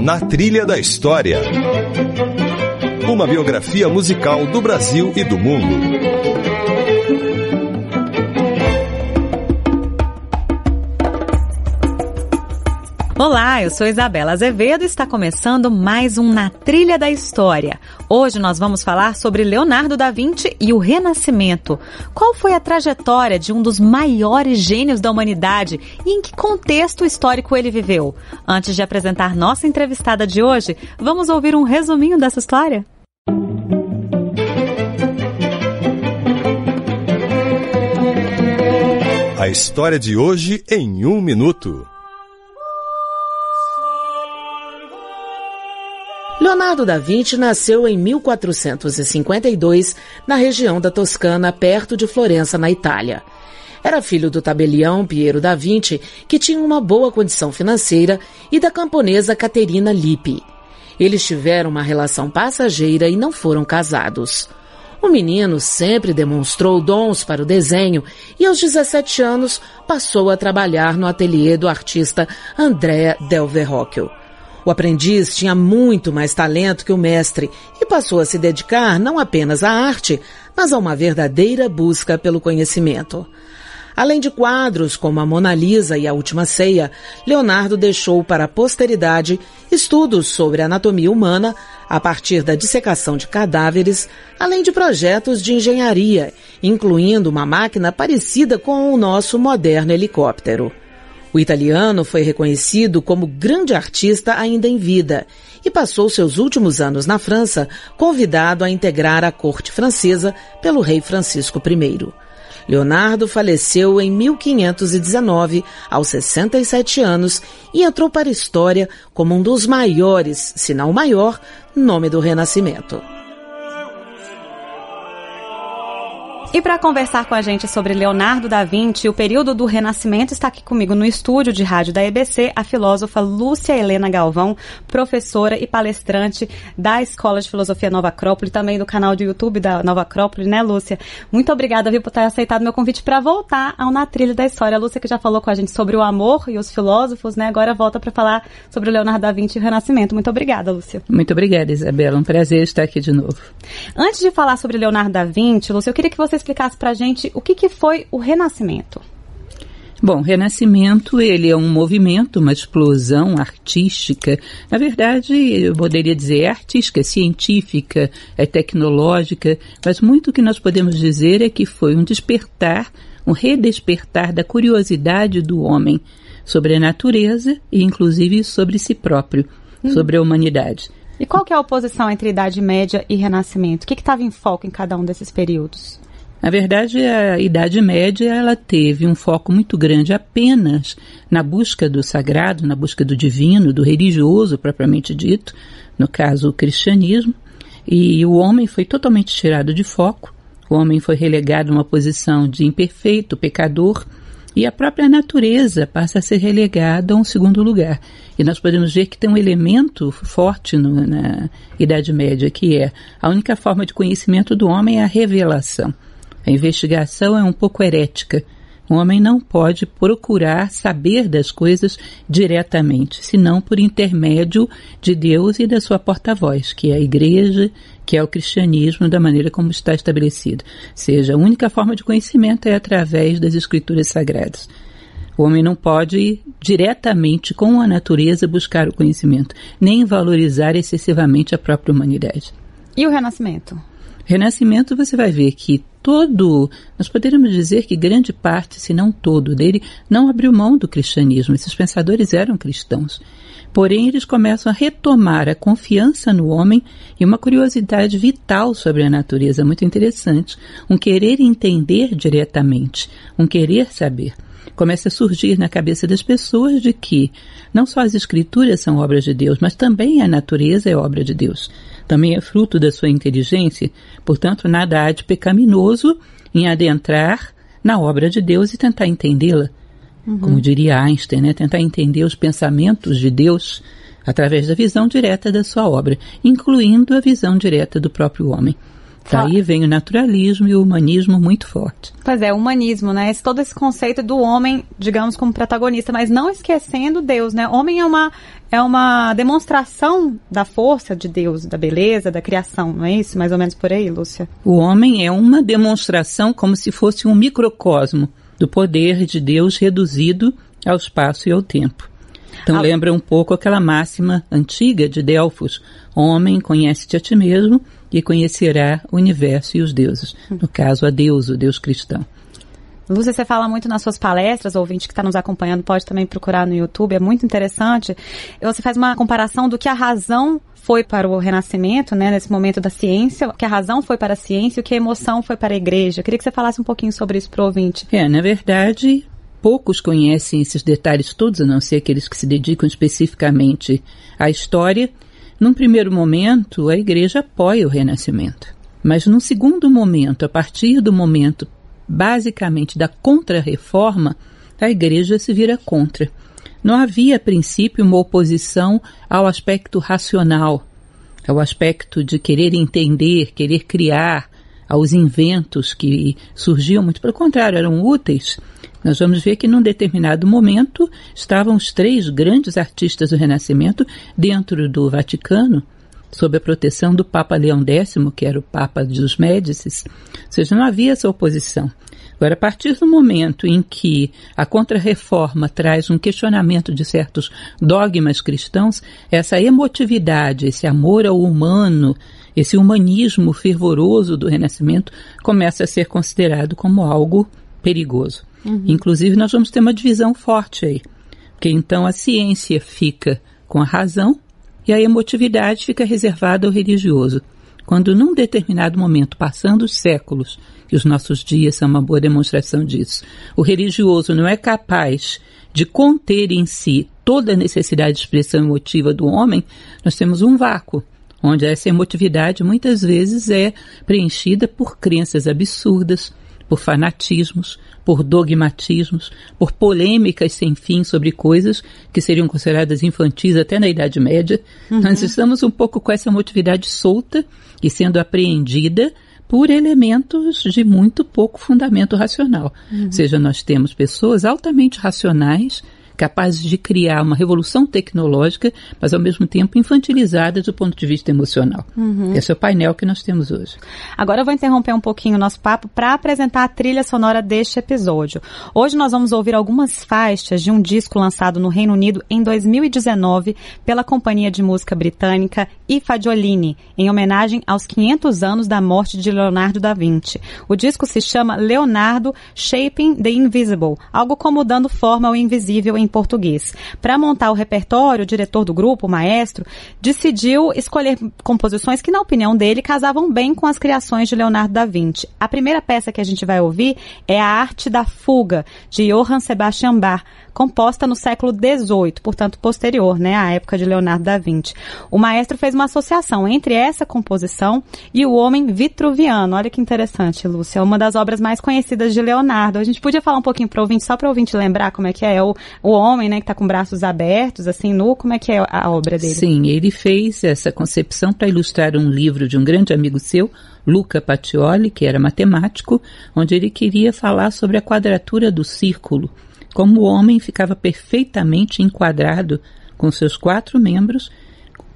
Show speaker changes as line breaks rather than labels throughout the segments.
Na Trilha da História. Uma biografia musical do Brasil e do mundo.
Olá, eu sou Isabela Azevedo e está começando mais um Na Trilha da História. Hoje nós vamos falar sobre Leonardo da Vinci e o Renascimento. Qual foi a trajetória de um dos maiores gênios da humanidade e em que contexto histórico ele viveu? Antes de apresentar nossa entrevistada de hoje, vamos ouvir um resuminho dessa história?
A história de hoje em 1 minuto.
Leonardo da Vinci nasceu em 1452 na região da Toscana, perto de Florença, na Itália. Era filho do tabelião Piero da Vinci, que tinha uma boa condição financeira, e da camponesa Caterina Lippi. Eles tiveram uma relação passageira e não foram casados. O menino sempre demonstrou dons para o desenho e aos 17 anos passou a trabalhar no ateliê do artista Andrea del Verrocchio. O aprendiz tinha muito mais talento que o mestre e passou a se dedicar não apenas à arte, mas a uma verdadeira busca pelo conhecimento. Além de quadros como a Mona Lisa e a Última Ceia, Leonardo deixou para a posteridade estudos sobre a anatomia humana a partir da dissecação de cadáveres, além de projetos de engenharia, incluindo uma máquina parecida com o nosso moderno helicóptero. O italiano foi reconhecido como grande artista ainda em vida e passou seus últimos anos na França, convidado a integrar a corte francesa pelo rei Francisco I. Leonardo faleceu em 1519, aos 67 anos, e entrou para a história como um dos maiores, se não o maior, nome do Renascimento.
E para conversar com a gente sobre Leonardo da Vinci e o período do Renascimento, está aqui comigo no estúdio de rádio da EBC a filósofa Lúcia Helena Galvão, professora e palestrante da Escola de Filosofia Nova Acrópole, também do canal do YouTube da Nova Acrópole, né, Lúcia? Muito obrigada, viu, por ter aceitado meu convite para voltar ao Na Trilha da História. A Lúcia, que já falou com a gente sobre o amor e os filósofos, né, agora volta para falar sobre o Leonardo da Vinci e o Renascimento. Muito obrigada, Lúcia.
Muito obrigada, Isabela. Um prazer estar aqui de novo.
Antes de falar sobre Leonardo da Vinci, Lúcia, eu queria que você explicasse pra gente o que foi o Renascimento.
Bom, o Renascimento, ele é um movimento, uma explosão artística. Na verdade, eu poderia dizer é artística, é científica, é tecnológica, mas muito o que nós podemos dizer é que foi um despertar, um redespertar da curiosidade do homem sobre a natureza e inclusive sobre si próprio, sobre a humanidade.
E qual que é a oposição entre Idade Média e Renascimento? O que estava em foco em cada um desses períodos?
Na verdade, a Idade Média ela teve um foco muito grande apenas na busca do sagrado, na busca do divino, do religioso propriamente dito, no caso o cristianismo, e o homem foi totalmente tirado de foco, o homem foi relegado a uma posição de imperfeito, pecador, e a própria natureza passa a ser relegada a um segundo lugar. E nós podemos ver que tem um elemento forte na Idade Média, que é a única forma de conhecimento do homem é a revelação. A investigação é um pouco herética. O homem não pode procurar saber das coisas diretamente, senão por intermédio de Deus e da sua porta-voz, que é a igreja, que é o cristianismo, da maneira como está estabelecido. Ou seja, a única forma de conhecimento é através das escrituras sagradas. O homem não pode ir diretamente com a natureza buscar o conhecimento, nem valorizar excessivamente a própria humanidade.
E o Renascimento?
Renascimento, você vai ver que nós poderíamos dizer que grande parte, se não todo dele, não abriu mão do cristianismo. Esses pensadores eram cristãos. Porém, eles começam a retomar a confiança no homem e uma curiosidade vital sobre a natureza, muito interessante. Um querer entender diretamente, um querer saber. Começa a surgir na cabeça das pessoas de que não só as escrituras são obras de Deus, mas também a natureza é obra de Deus. Também é fruto da sua inteligência, portanto, nada há de pecaminoso em adentrar na obra de Deus e tentar entendê-la. Como diria Einstein, né? Tentar entender os pensamentos de Deus através da visão direta da sua obra, incluindo a visão direta do próprio homem. Daí vem o naturalismo e o humanismo muito forte.
Pois é, o humanismo, né? Todo esse conceito do homem, digamos, como protagonista, mas não esquecendo Deus, né? Homem é uma demonstração da força de Deus, da beleza, da criação, não é isso? Mais ou menos por aí, Lúcia?
O homem é uma demonstração como se fosse um microcosmo do poder de Deus reduzido ao espaço e ao tempo. Então lembra um pouco aquela máxima antiga de Delfos: homem, conhece-te a ti mesmo e conhecerá o universo e os deuses. No caso, a Deus, o Deus cristão.
Lúcia, você fala muito nas suas palestras, o ouvinte que está nos acompanhando pode também procurar no YouTube, é muito interessante. Você faz uma comparação do que a razão foi para o Renascimento, né, nesse momento da ciência, que a razão foi para a ciência e o que a emoção foi para a igreja. Eu queria que você falasse um pouquinho sobre isso para o ouvinte.
Na verdade, poucos conhecem esses detalhes todos, a não ser aqueles que se dedicam especificamente à história. Num primeiro momento, a igreja apoia o Renascimento. Mas num segundo momento, a partir do momento basicamente da Contra-Reforma, a igreja se vira contra. Não havia, a princípio, uma oposição ao aspecto racional, ao aspecto de querer entender, querer criar, aos inventos que surgiam, muito pelo contrário, eram úteis. Nós vamos ver que num determinado momento estavam os 3 grandes artistas do Renascimento dentro do Vaticano, sob a proteção do Papa Leão X, que era o Papa dos Médicis. Ou seja, não havia essa oposição. Agora, a partir do momento em que a Contra-Reforma traz um questionamento de certos dogmas cristãos, essa emotividade, esse amor ao humano, esse humanismo fervoroso do Renascimento começa a ser considerado como algo perigoso. Inclusive, nós vamos ter uma divisão forte aí, porque então a ciência fica com a razão e a emotividade fica reservada ao religioso. Quando num determinado momento, passando os séculos, e os nossos dias são uma boa demonstração disso, o religioso não é capaz de conter em si toda a necessidade de expressão emotiva do homem, nós temos um vácuo, onde essa emotividade muitas vezes é preenchida por crenças absurdas, por fanatismos, por dogmatismos, por polêmicas sem fim sobre coisas que seriam consideradas infantis até na Idade Média. Nós estamos um pouco com essa emotividade solta e sendo apreendida por elementos de muito pouco fundamento racional. Ou seja, nós temos pessoas altamente racionais, capazes de criar uma revolução tecnológica, mas ao mesmo tempo infantilizadas do ponto de vista emocional. Esse é o painel que nós temos hoje.
Agora eu vou interromper um pouquinho o nosso papo para apresentar a trilha sonora deste episódio. Hoje nós vamos ouvir algumas faixas de um disco lançado no Reino Unido em 2019 pela companhia de música britânica I Fagiolini, em homenagem aos 500 anos da morte de Leonardo da Vinci. O disco se chama Leonardo Shaping the Invisible, algo como dando forma ao invisível em português. Para montar o repertório, o diretor do grupo, o maestro, decidiu escolher composições que, na opinião dele, casavam bem com as criações de Leonardo da Vinci. A primeira peça que a gente vai ouvir é A Arte da Fuga, de Johann Sebastian Bach, composta no século XVIII, portanto posterior, né, à época de Leonardo da Vinci. O maestro fez uma associação entre essa composição e o Homem Vitruviano. Olha que interessante, Lúcia, é uma das obras mais conhecidas de Leonardo. A gente podia falar um pouquinho para o ouvinte, só para o ouvinte lembrar como é que é o homem, né, que está com braços abertos, assim, nu, como é que é a obra dele?
Sim, ele fez essa concepção para ilustrar um livro de um grande amigo seu, Luca Pacioli, que era matemático, onde ele queria falar sobre a quadratura do círculo, como o homem ficava perfeitamente enquadrado com seus 4 membros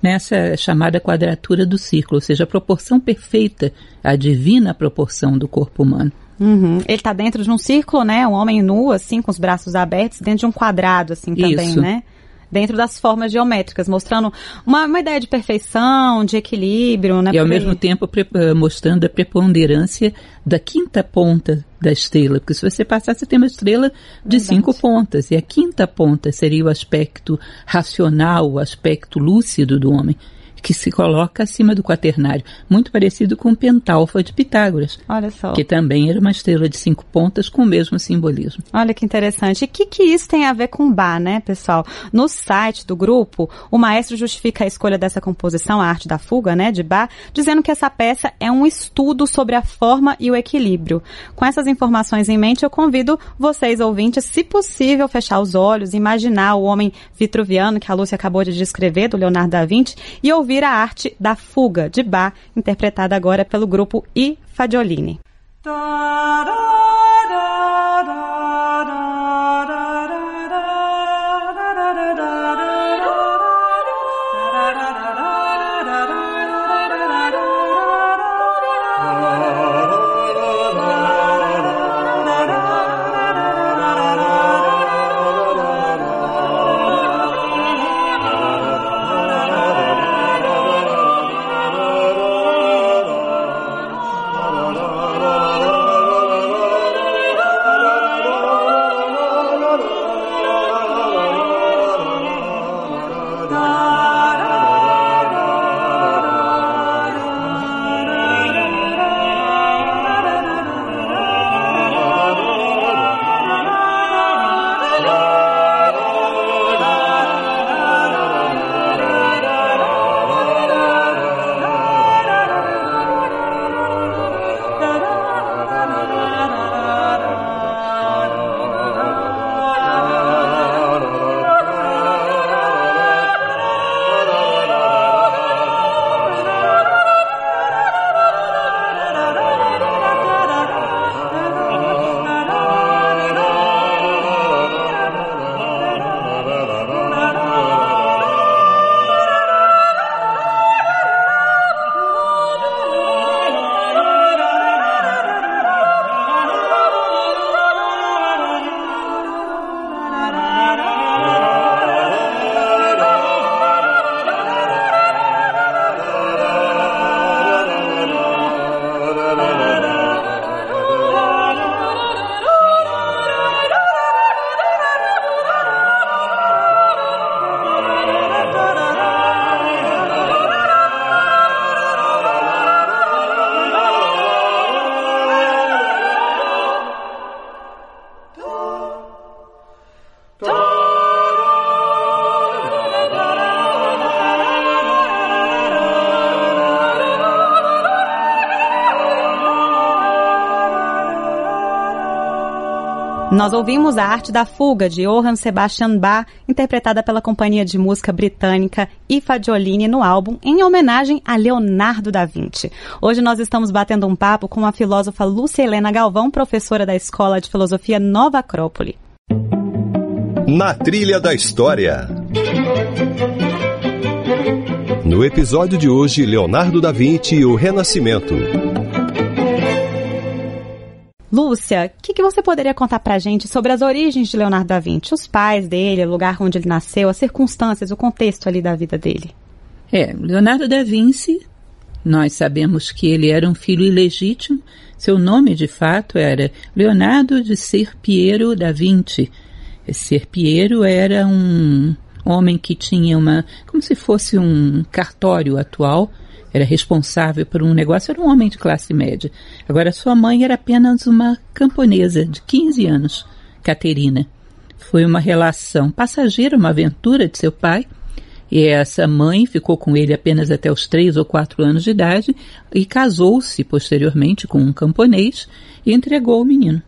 nessa chamada quadratura do círculo, ou seja, a proporção perfeita, a divina proporção do corpo humano.
Ele está dentro de um círculo, né? Um homem nu, assim, com os braços abertos, dentro de um quadrado, assim, também,
Isso.
né? Dentro das formas geométricas, mostrando uma ideia de perfeição, de equilíbrio, né?
E ao mesmo tempo mostrando a preponderância da quinta ponta da estrela, porque se você passar, você tem uma estrela de 5 pontas, e a quinta ponta seria o aspecto racional, o aspecto lúcido do homem, que se coloca acima do quaternário, muito parecido com o pentalfa de Pitágoras.
Olha só.
Que também era uma estrela de 5 pontas com o mesmo simbolismo.
Olha que interessante. E o que isso tem a ver com Bach, né, pessoal? No site do grupo, o maestro justifica a escolha dessa composição, A Arte da Fuga, né, de Bach, dizendo que essa peça é um estudo sobre a forma e o equilíbrio. Com essas informações em mente, eu convido vocês, ouvintes, se possível, fechar os olhos, imaginar o homem vitruviano que a Lúcia acabou de descrever, do Leonardo da Vinci, e ouvir ouvir a arte da Fuga, de Bach, interpretada agora pelo grupo I Fagiolini. Nós ouvimos a arte da Fuga, de Johann Sebastian Bach, interpretada pela companhia de música britânica I Fagiolini no álbum, em homenagem a Leonardo da Vinci. Hoje nós estamos batendo um papo com a filósofa Lúcia Helena Galvão, professora da Escola de Filosofia Nova Acrópole.
Na Trilha da História. No episódio de hoje, Leonardo da Vinci e o Renascimento.
Lúcia, o que você poderia contar pra gente sobre as origens de Leonardo da Vinci? Os pais dele, o lugar onde ele nasceu, as circunstâncias, o contexto ali da vida dele.
Leonardo da Vinci, nós sabemos que ele era um filho ilegítimo. Seu nome, de fato, era Leonardo de Ser Piero da Vinci. Esse Ser Piero era um homem que tinha como se fosse um cartório atual, era responsável por um negócio, era um homem de classe média. Agora, sua mãe era apenas uma camponesa de 15 anos, Caterina. Foi uma relação passageira, uma aventura de seu pai, e essa mãe ficou com ele apenas até os 3 ou 4 anos de idade e casou-se posteriormente com um camponês e entregou o menino.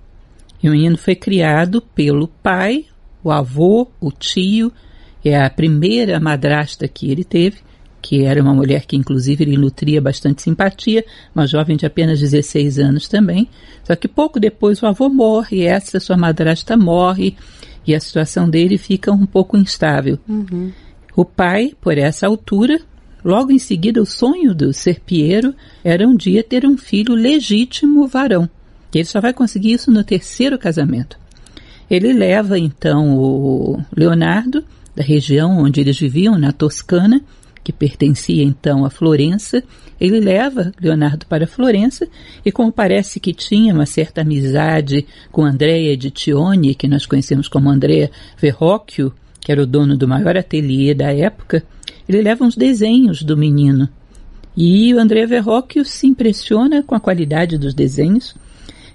E o menino foi criado pelo pai, o avô, o tio, e a primeira madrasta que ele teve, que era uma mulher que inclusive ele nutria bastante simpatia, uma jovem de apenas 16 anos também. Só que pouco depois o avô morre, essa sua madrasta morre, e a situação dele fica um pouco instável.
Uhum.
O pai, por essa altura, logo em seguida o sonho do Ser Piero era um dia ter um filho legítimo varão. Ele só vai conseguir isso no 3º casamento. Ele leva então o Leonardo, da região onde eles viviam, na Toscana, que pertencia então a Florença. Ele leva Leonardo para Florença e, como parece que tinha uma certa amizade com Andrea de Tione, que nós conhecemos como Andrea Verrocchio, que era o dono do maior ateliê da época, ele leva uns desenhos do menino. E o Andrea Verrocchio se impressiona com a qualidade dos desenhos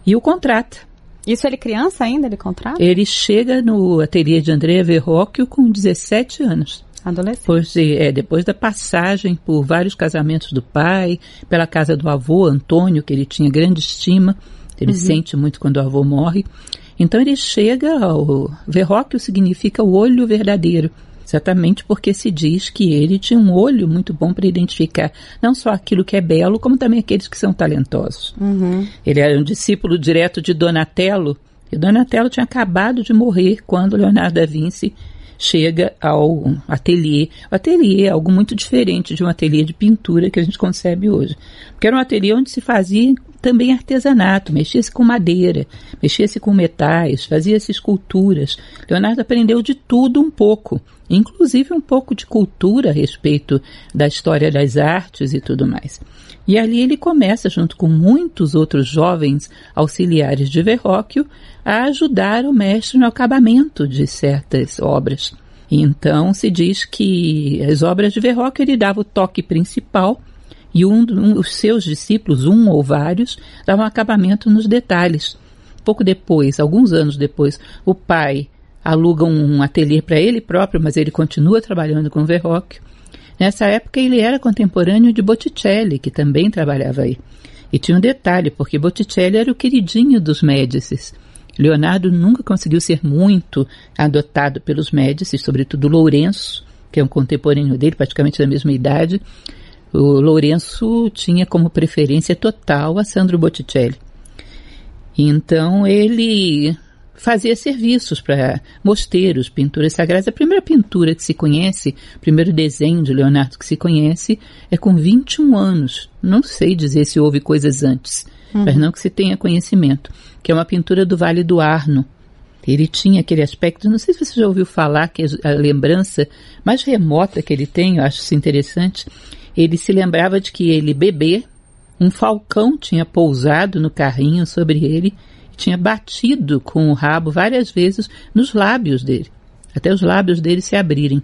e o contrata.
Isso ele criança ainda, ele contrata?
Ele chega no ateliê de Andrea Verrocchio com 17 anos.
Adolescente.
Depois da passagem por vários casamentos do pai, pela casa do avô Antônio, que ele tinha grande estima, ele sente muito quando o avô morre. Então ele chega ao Verrocchio, significa o olho verdadeiro. exatamente porque se diz que ele tinha um olho muito bom para identificar não só aquilo que é belo, como também aqueles que são talentosos. Ele era um discípulo direto de Donatello, e Donatello tinha acabado de morrer quando Leonardo da Vinci chega ao ateliê. O ateliê é algo muito diferente de um ateliê de pintura que a gente concebe hoje, porque era um ateliê onde se fazia também artesanato, mexia-se com madeira, mexia-se com metais, fazia-se esculturas. Leonardo aprendeu de tudo um pouco, inclusive um pouco de cultura a respeito da história das artes e tudo mais. E ali ele começa, junto com muitos outros jovens auxiliares de Verrocchio, a ajudar o mestre no acabamento de certas obras. Então se diz que as obras de Verrocchio ele dava o toque principal, e os seus discípulos, um ou vários, davam acabamento nos detalhes. Pouco depois, alguns anos depois, o pai aluga um ateliê para ele próprio, mas ele continua trabalhando com Verrocchio. Nessa época ele era contemporâneo de Botticelli, que também trabalhava aí. E tinha um detalhe, porque Botticelli era o queridinho dos Médicis. Leonardo nunca conseguiu ser muito adotado pelos Médicis, sobretudo Lourenço, que é um contemporâneo dele, praticamente da mesma idade. O Lourenço tinha como preferência total a Sandro Botticelli. Então ele fazia serviços para mosteiros, pinturas sagradas. A primeira pintura que se conhece, o primeiro desenho de Leonardo que se conhece, é com 21 anos. Não sei dizer se houve coisas antes, mas não que se tenha conhecimento. Que é uma pintura do Vale do Arno. Ele tinha aquele aspecto, não sei se você já ouviu falar, que a lembrança mais remota que ele tem, eu acho isso interessante. Ele se lembrava de que ele, bebê, um falcão tinha pousado no carrinho sobre ele e tinha batido com o rabo várias vezes nos lábios dele, até os lábios dele se abrirem.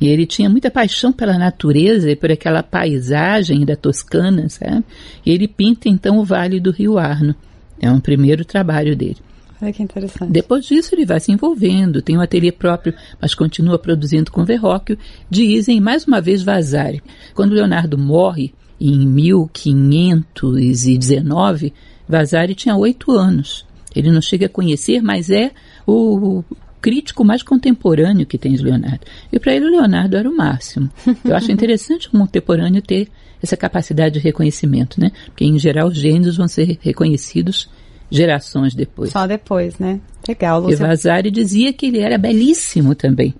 E ele tinha muita paixão pela natureza e por aquela paisagem da Toscana, sabe? E ele pinta então o Vale do Rio Arno. É um primeiro trabalho dele.
Olha que interessante.
Depois disso ele vai se envolvendo, tem um ateliê próprio, mas continua produzindo com Verrocchio. Dizem, mais uma vez, Vasari. Quando Leonardo morre, em 1519, Vasari tinha 8 anos. Ele não chega a conhecer, mas é o crítico mais contemporâneo que tem de Leonardo. E para ele o Leonardo era o máximo. Eu acho interessante o contemporâneo ter essa capacidade de reconhecimento, né? Porque em geral os gênios vão ser reconhecidos gerações depois.
Só depois, né? Legal, Lúcia.
E Vasari dizia que ele era belíssimo também.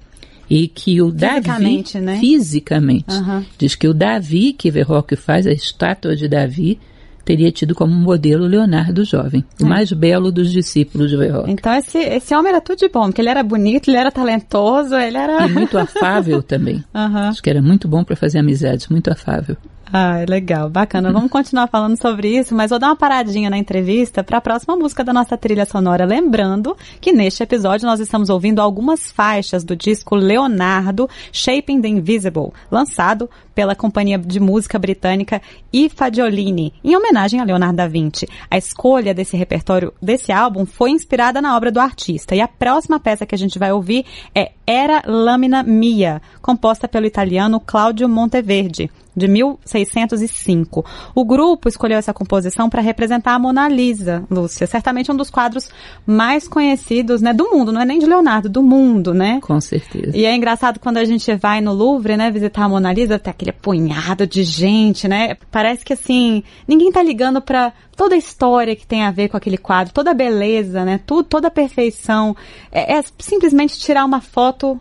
E que o Davi...
né?
Fisicamente. Diz que o Davi, que Verrocchio faz, a estátua de Davi, teria tido como modelo Leonardo jovem, o mais belo dos discípulos de Verrocchio.
Então esse homem era tudo de bom, porque ele era bonito, ele era talentoso, ele era...
E muito afável também. Acho que era muito bom para fazer amizades, muito afável.
Ah, legal, bacana. Vamos continuar falando sobre isso, mas vou dar uma paradinha na entrevista para a próxima música da nossa trilha sonora. Lembrando que neste episódio nós estamos ouvindo algumas faixas do disco Leonardo, Shaping the Invisible, lançado pela companhia de música britânica I Fagiolini, em homenagem a Leonardo da Vinci. A escolha desse repertório, desse álbum, foi inspirada na obra do artista. E a próxima peça que a gente vai ouvir é Era Lamina Mia, composta pelo italiano Claudio Monteverdi, de 1605. O grupo escolheu essa composição para representar a Mona Lisa, Lúcia. Certamente um dos quadros mais conhecidos, né, do mundo. Não é nem de Leonardo, do mundo, né?
Com certeza.
E é engraçado quando a gente vai no Louvre, né, visitar a Mona Lisa, tem aquele punhado de gente, né? Parece que, assim, ninguém tá ligando para toda a história que tem a ver com aquele quadro, toda a beleza, né? Toda a perfeição. É simplesmente tirar uma foto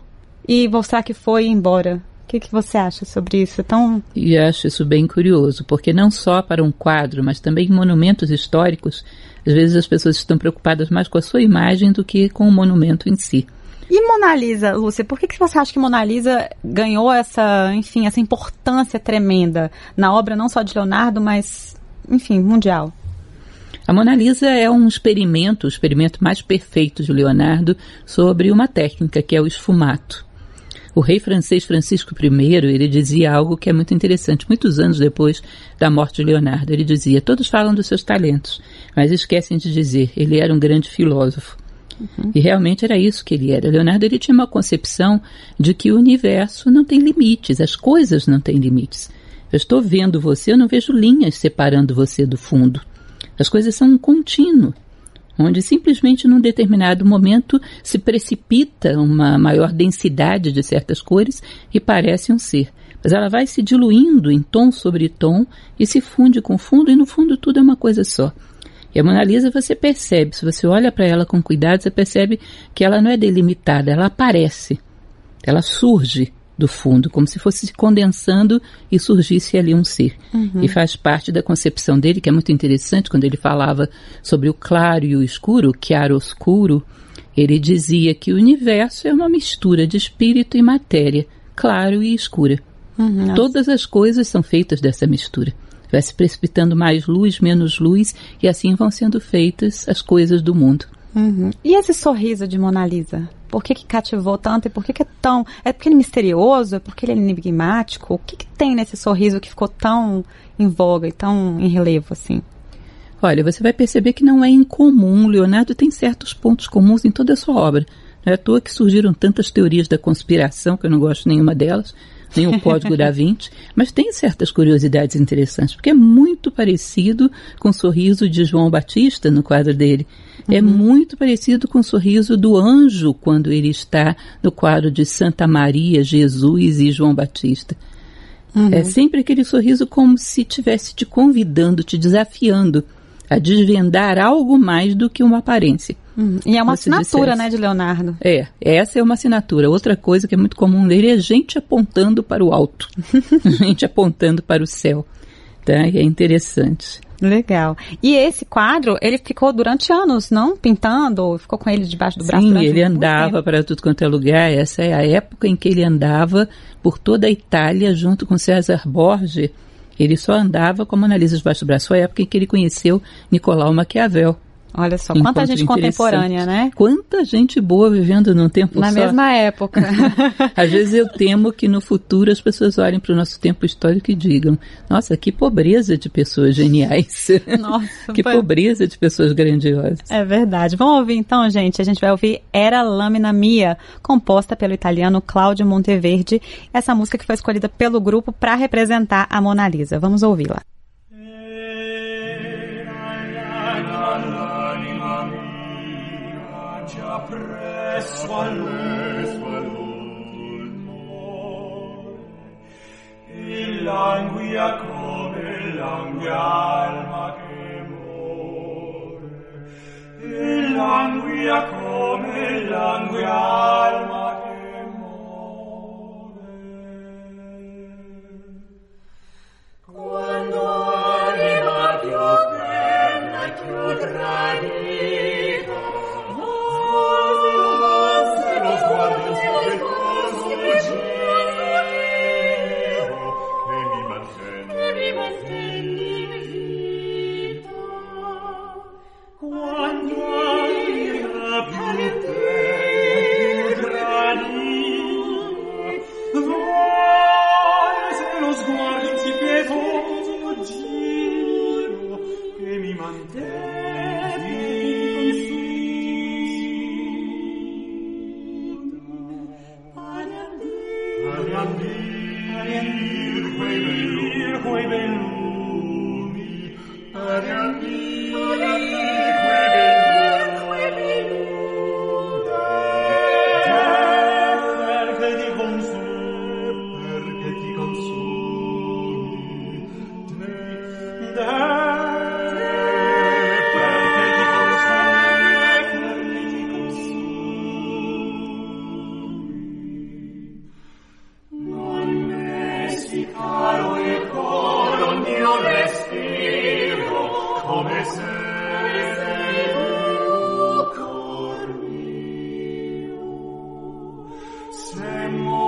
e mostrar que foi e ir embora. O que você acha sobre isso?
E acho isso bem curioso, porque não só para um quadro, mas também monumentos históricos, às vezes as pessoas estão preocupadas mais com a sua imagem do que com o monumento em si.
E Mona Lisa, Lúcia, por que você acha que Mona Lisa ganhou essa importância tremenda na obra não só de Leonardo, mas, enfim, mundial?
A Mona Lisa é um experimento, o experimento mais perfeito de Leonardo sobre uma técnica que é o esfumato. O rei francês Francisco I, ele dizia algo que é muito interessante. Muitos anos depois da morte de Leonardo, ele dizia, todos falam dos seus talentos, mas esquecem de dizer, ele era um grande filósofo. E realmente era isso que ele era. Leonardo, ele tinha uma concepção de que o universo não tem limites, as coisas não têm limites. Eu estou vendo você, eu não vejo linhas separando você do fundo. As coisas são um contínuo. onde simplesmente num determinado momento se precipita uma maior densidade de certas cores e parece um ser. Mas ela vai se diluindo em tom sobre tom e se funde com fundo, e no fundo tudo é uma coisa só. E a Mona Lisa você percebe, se você olha para ela com cuidado, você percebe que ela não é delimitada, ela aparece, ela surge do fundo, como se fosse se condensando e surgisse ali um ser. E faz parte da concepção dele, que é muito interessante, quando ele falava sobre o claro e o escuro, o chiaroscuro, ele dizia que o universo é uma mistura de espírito e matéria, claro e escura. Todas as coisas são feitas dessa mistura. Vai se precipitando mais luz, menos luz, e assim vão sendo feitas as coisas do mundo.
E esse sorriso de Mona Lisa? Por que cativou tanto e por que é tão... É porque ele é misterioso? É porque ele é enigmático? O que tem nesse sorriso que ficou tão em voga e tão em relevo assim?
Olha, você vai perceber que não é incomum. Leonardo tem certos pontos comuns em toda a sua obra. Não é à toa que surgiram tantas teorias da conspiração, que eu não gosto nenhuma delas, nem o Código da Vinci, mas tem certas curiosidades interessantes, porque é muito parecido com o sorriso de João Batista no quadro dele. É muito parecido com o sorriso do anjo quando ele está no quadro de Santa Maria, Jesus e João Batista. É sempre aquele sorriso como se estivesse te convidando, te desafiando a desvendar algo mais do que uma aparência.
E é uma assinatura, né, de Leonardo.
Essa é uma assinatura. Outra coisa que é muito comum nele é gente apontando para o alto, gente apontando para o céu. Tá? E é interessante.
Legal. E esse quadro, ele ficou durante anos, não? Pintando? Ficou com ele debaixo do braço?
Sim, ele andava para tudo quanto é lugar. Essa é a época em que ele andava por toda a Itália junto com César Borgia. Ele só andava com a Mona Lisa debaixo do braço. Foi a época em que ele conheceu Nicolau Maquiavel.
Olha só, quanta gente contemporânea, né?
Quanta gente boa vivendo num tempo
na
só.
Na mesma época.
Às vezes eu temo que no futuro as pessoas olhem para o nosso tempo histórico e digam: nossa, que pobreza de pessoas geniais.
Nossa,
que pobreza de pessoas grandiosas.
É verdade. Vamos ouvir então, gente. A gente vai ouvir Era Lamina Mia, composta pelo italiano Claudio Monteverdi. Essa música que foi escolhida pelo grupo para representar a Mona Lisa. Vamos ouvi-la.
Presso all'ultimo il languia come languia alma che muore, il languia come languia alma che muore. Quando anima più bella, più tradita, Semo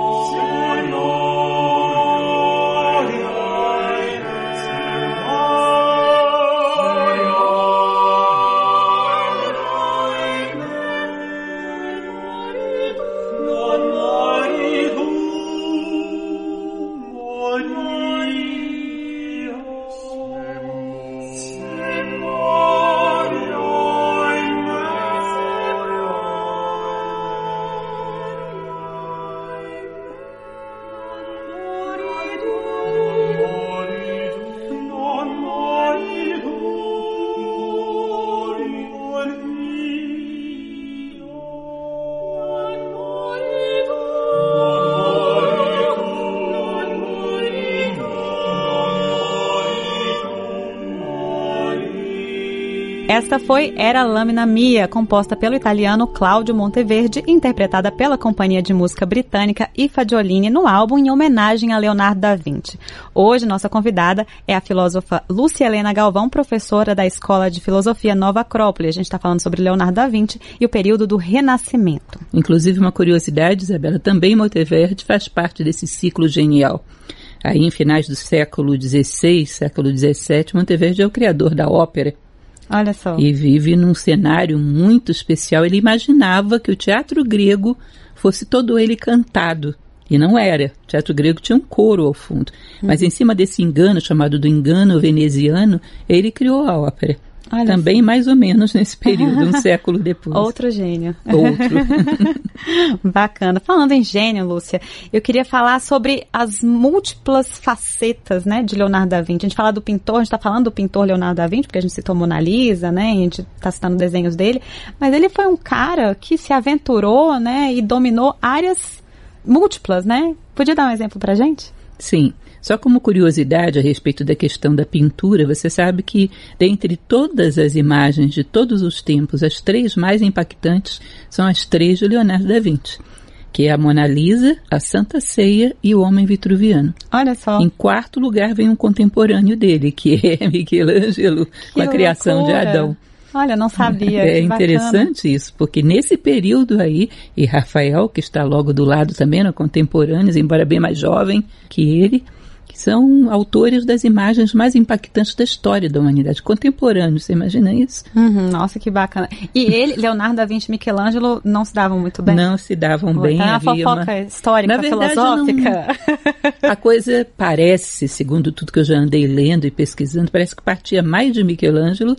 essa foi Era Lâmina Mia, composta pelo italiano Claudio Monteverdi e interpretada pela companhia de música britânica I Fagiolini no álbum em homenagem a Leonardo da Vinci. Hoje, nossa convidada é a filósofa Lúcia Helena Galvão, professora da Escola de Filosofia Nova Acrópole. A gente está falando sobre Leonardo da Vinci e o período do Renascimento.
Inclusive, uma curiosidade, Isabela, também Monteverdi faz parte desse ciclo genial. Aí, em finais do século XVI, século XVII, Monteverdi é o criador da ópera.
Olha só.
E vive num cenário muito especial. Ele imaginava que o teatro grego fosse todo ele cantado. E não era. O teatro grego tinha um coro ao fundo. Mas em cima desse engano, chamado do engano veneziano, ele criou a ópera. Olha também mais ou menos nesse período, um século depois.
Outro gênio.
Outro.
Bacana. Falando em gênio, Lúcia, eu queria falar sobre as múltiplas facetas, né, de Leonardo da Vinci. A gente fala do pintor, a gente está falando do pintor Leonardo da Vinci, porque a gente citou Mona Lisa, né, a gente está citando desenhos dele, mas ele foi um cara que se aventurou, né, e dominou áreas múltiplas, né? Podia dar um exemplo pra gente?
Sim. Só como curiosidade a respeito da questão da pintura, você sabe que, dentre todas as imagens de todos os tempos, as 3 mais impactantes são as 3 de Leonardo da Vinci, que é a Mona Lisa, a Santa Ceia e o Homem Vitruviano.
Olha só.
Em 4º lugar vem um contemporâneo dele, que é Michelangelo, com a criação de Adão.
Olha, não sabia.
É interessante isso, porque nesse período aí, e Rafael, que está logo do lado também, no contemporâneos, embora bem mais jovem que ele, que são autores das imagens mais impactantes da história da humanidade, contemporâneos, você imagina isso?
Nossa, que bacana. E ele, Leonardo da Vinci e Michelangelo, não se davam muito bem?
Não se davam bem.
Tá uma fofoca histórica,
na verdade,
filosófica?
A coisa parece, segundo tudo que eu já andei lendo e pesquisando, parece que partia mais de Michelangelo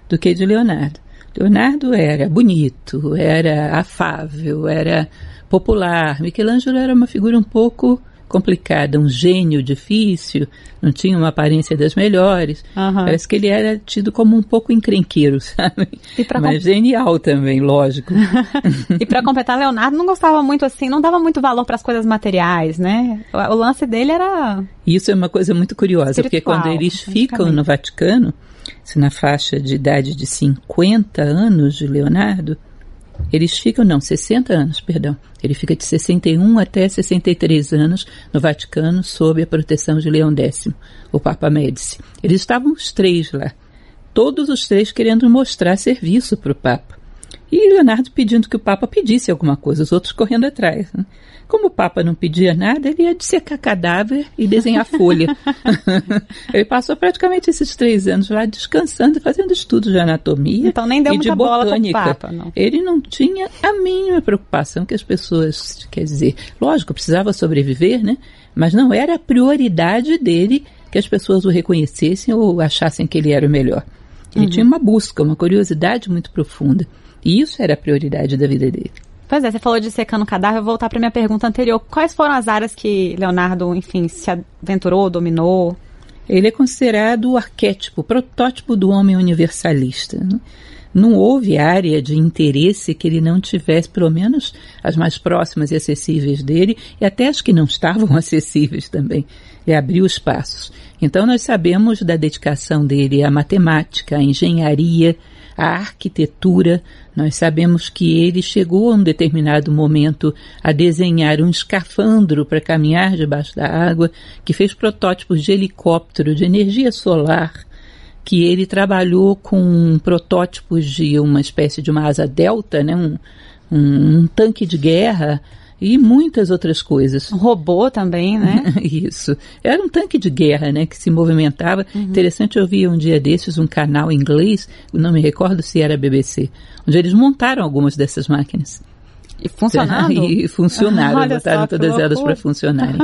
do que de Leonardo. Leonardo era bonito, era afável, era popular. Michelangelo era uma figura um pouco complicada, um gênio difícil, não tinha uma aparência das melhores. Parece que ele era tido como um pouco encrenqueiro, sabe? Mas genial também, lógico.
E para completar, Leonardo não gostava muito assim, não dava muito valor para as coisas materiais, né? O lance dele era...
Isso é uma coisa muito curiosa, porque quando eles ficam no Vaticano, se na faixa de idade de 50 anos de Leonardo, eles ficam, 60 anos, perdão. Ele fica de 61 até 63 anos no Vaticano, sob a proteção de Leão X, o Papa Médici. Eles estavam os 3 lá, todos os 3 querendo mostrar serviço para o Papa. E Leonardo pedindo que o Papa pedisse alguma coisa, os outros correndo atrás, né? Como o Papa não pedia nada, ele ia dissecar cadáver e desenhar folha. Ele passou praticamente esses 3 anos lá descansando e fazendo estudos de anatomia
então, nem deu
e de
muita
botânica.
Bola pro Papa, não.
Ele não tinha a mínima preocupação que as pessoas, quer dizer, lógico, precisava sobreviver, né? Mas não era a prioridade dele que as pessoas o reconhecessem ou achassem que ele era o melhor. Ele tinha uma busca, uma curiosidade muito profunda. E isso era a prioridade da vida dele.
Pois é, você falou de secando cadáver, eu vou voltar para minha pergunta anterior. Quais foram as áreas que Leonardo, enfim, se aventurou, dominou?
Ele é considerado o arquétipo, o protótipo do homem universalista, né? Não houve área de interesse que ele não tivesse, pelo menos as mais próximas e acessíveis dele, e até as que não estavam acessíveis também. Ele abriu espaços. Então nós sabemos da dedicação dele à matemática, à engenharia, à arquitetura. Nós sabemos que ele chegou a um determinado momento a desenhar um escafandro para caminhar debaixo da água, que fez protótipos de helicóptero, de energia solar, que ele trabalhou com protótipos de uma espécie de uma asa delta, né, um tanque de guerra e muitas outras coisas.
Um robô também, né?
Isso. Era um tanque de guerra, né, que se movimentava. Interessante, eu vi um dia desses um canal em inglês, não me recordo se era BBC, onde eles montaram algumas dessas máquinas.
E funcionando?
E funcionaram, botaram todas elas para funcionarem.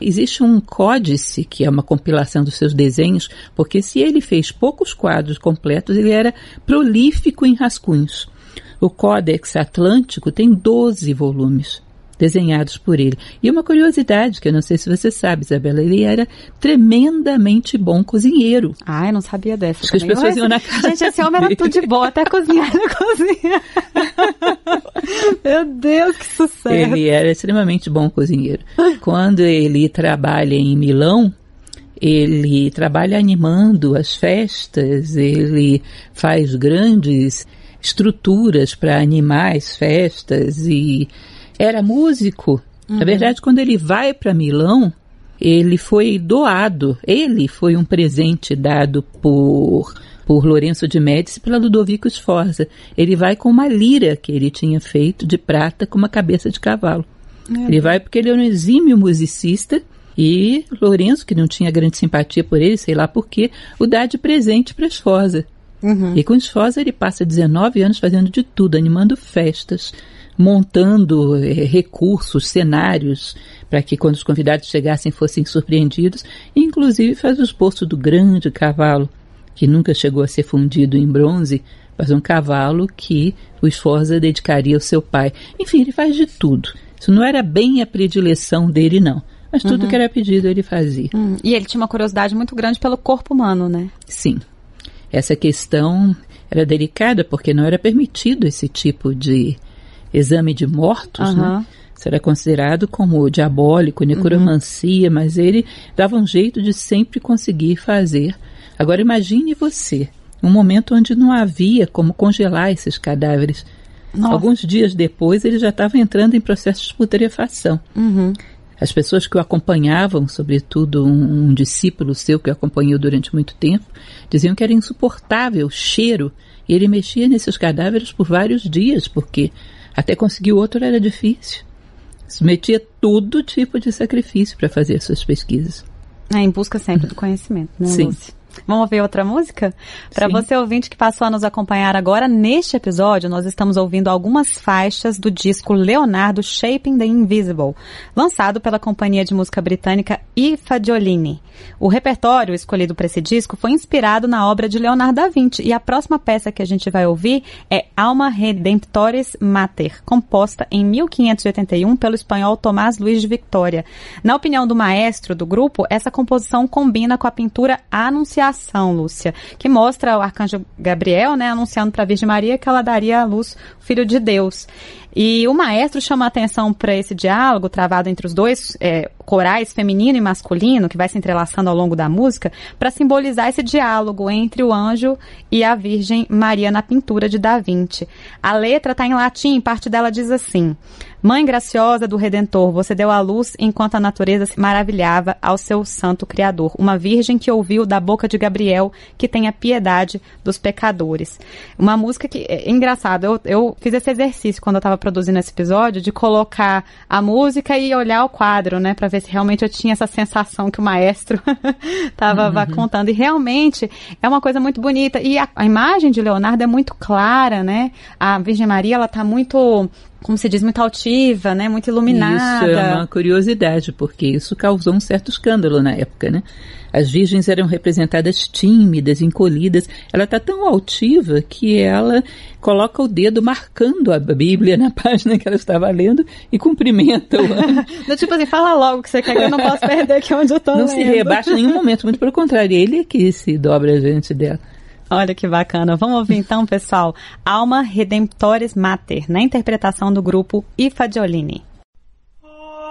Existe um códice, que é uma compilação dos seus desenhos, porque se ele fez poucos quadros completos, ele era prolífico em rascunhos. O Códex Atlântico tem 12 volumes desenhados por ele. E uma curiosidade, que eu não sei se você sabe, Isabela, ele era tremendamente bom cozinheiro.
Ah, eu não sabia dessa.
Acho que as pessoas iam na casa.
Gente, esse homem era tudo de bom, até cozinhar na cozinha. Meu Deus, que sucesso.
Ele era extremamente bom cozinheiro. Quando ele trabalha em Milão, ele trabalha animando as festas, ele faz grandes estruturas para animar as festas e era músico. Na verdade, quando ele vai para Milão, ele foi doado, ele foi um presente dado por Lourenço de Médici pela Ludovico Sforza. Ele vai com uma lira que ele tinha feito de prata com uma cabeça de cavalo. Ele vai porque ele era um exímio musicista e Lourenço, que não tinha grande simpatia por ele, sei lá por quê, o dá de presente para Sforza. E com Sforza ele passa 19 anos fazendo de tudo, animando festas, montando recursos, cenários, para que quando os convidados chegassem fossem surpreendidos, e inclusive faz o esboço do grande cavalo, que nunca chegou a ser fundido em bronze, mas um cavalo que o Sforza dedicaria ao seu pai. Enfim, ele faz de tudo. Isso não era bem a predileção dele, não. Mas tudo que era pedido ele fazia.
E ele tinha uma curiosidade muito grande pelo corpo humano, né?
Sim. Essa questão era delicada porque não era permitido esse tipo de exame de mortos, né? Isso era considerado como diabólico, necromancia, mas ele dava um jeito de sempre conseguir fazer. Agora imagine você, um momento onde não havia como congelar esses cadáveres. Nossa. Alguns dias depois ele já estava entrando em processos de putrefação. As pessoas que o acompanhavam, sobretudo um discípulo seu que o acompanhou durante muito tempo, diziam que era insuportável o cheiro, e ele mexia nesses cadáveres por vários dias, porque até conseguir outro era difícil. Submetia todo tipo de sacrifício para fazer suas pesquisas.
Em busca sempre do conhecimento, né,
Sim.
Lúcia? Vamos ouvir outra música? Para
Sim.
você ouvinte que passou a nos acompanhar agora, neste episódio nós estamos ouvindo algumas faixas do disco Leonardo Shaping the Invisible, lançado pela companhia de música britânica I Fagiolini. O repertório escolhido para esse disco foi inspirado na obra de Leonardo da Vinci e a próxima peça que a gente vai ouvir é Alma Redemptoris Mater, composta em 1581 pelo espanhol Tomás Luís de Victoria. Na opinião do maestro do grupo, essa composição combina com a pintura Anunciação, Lúcia, que mostra o arcanjo Gabriel, né, anunciando para a Virgem Maria que ela daria à luz o Filho de Deus. E o maestro chama a atenção para esse diálogo travado entre os dois corais, feminino e masculino, que vai se entrelaçando ao longo da música, para simbolizar esse diálogo entre o anjo e a Virgem Maria na pintura de Da Vinci. A letra está em latim, parte dela diz assim: Mãe graciosa do Redentor, você deu à luz enquanto a natureza se maravilhava ao seu santo Criador. Uma virgem que ouviu da boca de Gabriel que tenha piedade dos pecadores. Uma música que é engraçado. Eu fiz esse exercício quando eu estava produzindo esse episódio de colocar a música e olhar o quadro, né, para ver se realmente eu tinha essa sensação que o maestro estava contando. E realmente é uma coisa muito bonita. E a imagem de Leonardo é muito clara, né? A Virgem Maria, ela está muito, como se diz, muito altiva, né? Muito iluminada.
Isso é uma curiosidade, porque isso causou um certo escândalo na época, né? As virgens eram representadas tímidas, encolhidas. Ela está tão altiva que ela coloca o dedo marcando a Bíblia na página que ela estava lendo e cumprimenta o anjo.
Tipo assim, fala logo que você quer, que eu não posso perder aqui onde eu estou lendo.
Não se rebaixa em nenhum momento, muito pelo contrário, ele é que se dobra diante dela.
Olha que bacana. Vamos ouvir então, pessoal, Alma Redemptoris Mater, na interpretação do grupo I Fagiolini.
Oh